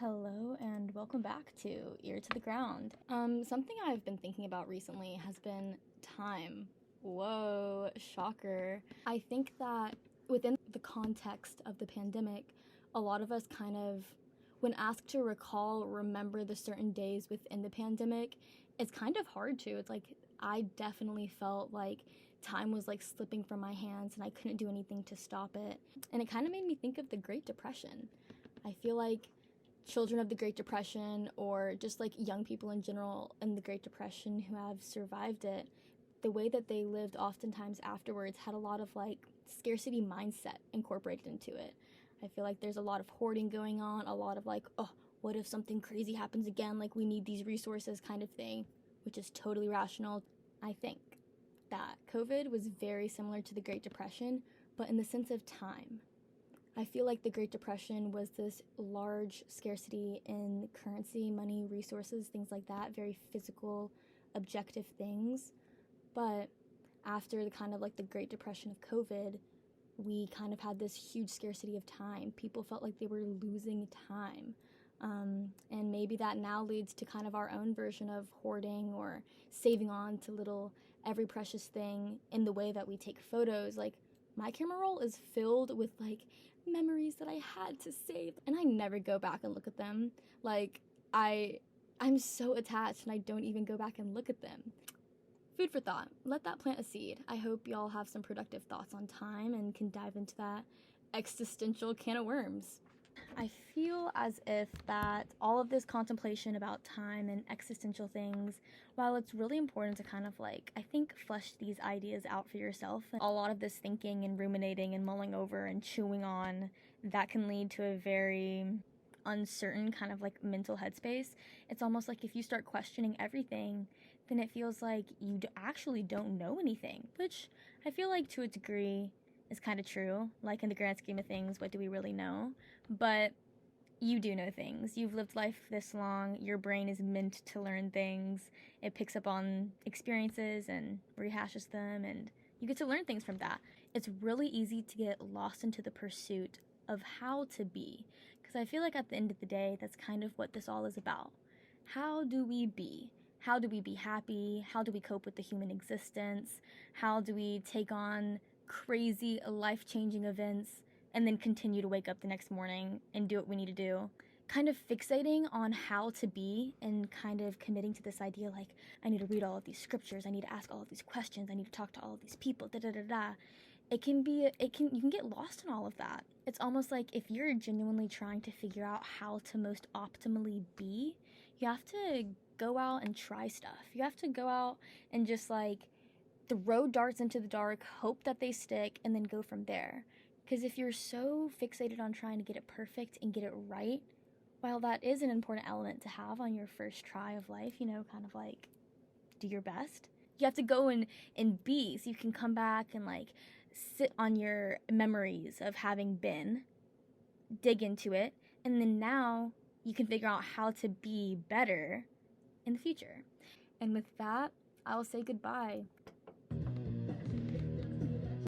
Hello and welcome back to Ear to the Ground. Something I've been thinking about recently has been time. Whoa, shocker. I think that within the context of the pandemic, a lot of us kind of, when asked to recall, remember the certain days within the pandemic, it's kind of hard to. It's like, I definitely felt like time was like slipping from my hands and I couldn't do anything to stop it. And it kind of made me think of the Great Depression. I feel like children of the Great Depression, or just like young people in general in the Great Depression who have survived it, the way that they lived oftentimes afterwards had a lot of like scarcity mindset incorporated into it. I feel like there's a lot of hoarding going on, a lot of like, oh, what if something crazy happens again? Like, we need these resources kind of thing, which is totally rational. I think that COVID was very similar to the Great Depression, but in the sense of time. I feel like the Great Depression was this large scarcity in currency, money, resources, things like that, very physical, objective things. But after the kind of like the Great Depression of COVID, we kind of had this huge scarcity of time. People felt like they were losing time. And maybe that now leads to kind of our own version of hoarding or saving on to little every precious thing in the way that we take photos. Like, my camera roll is filled with like memories that I had to save, and I never go back and look at them. Like, I'm so attached and I don't even go back and look at them. Food for thought. Let that plant a seed. I hope y'all have some productive thoughts on time and can dive into that existential can of worms. I feel as if that all of this contemplation about time and existential things, while it's really important to kind of like, I think, flesh these ideas out for yourself, a lot of this thinking and ruminating and mulling over and chewing on, that can lead to a very uncertain kind of like mental headspace. It's almost like if you start questioning everything, then it feels like you actually don't know anything, which I feel like to a degree is kind of true. Like, in the grand scheme of things, what do we really know? But you do know things. You've lived life this long. Your brain is meant to learn things. It picks up on experiences and rehashes them, and you get to learn things from that. It's really easy to get lost into the pursuit of how to be, because I feel like at the end of the day, that's kind of what this all is about. How do we be? How do we be happy? How do we cope with the human existence? How do we take on crazy, life-changing events and then continue to wake up the next morning and do what we need to do? Kind of fixating on how to be and kind of committing to this idea like, I need to read all of these scriptures, I need to ask all of these questions, I need to talk to all of these people, da da da da. You can get lost in all of that. It's almost like if you're genuinely trying to figure out how to most optimally be, you have to go out and try stuff. You have to go out and just like throw darts into the dark, hope that they stick, and then go from there. Because if you're so fixated on trying to get it perfect and get it right, while that is an important element to have on your first try of life, kind of like do your best, you have to go and be, so you can come back and like sit on your memories of having been, dig into it, and then now you can figure out how to be better in the future. And with that, I'll say goodbye.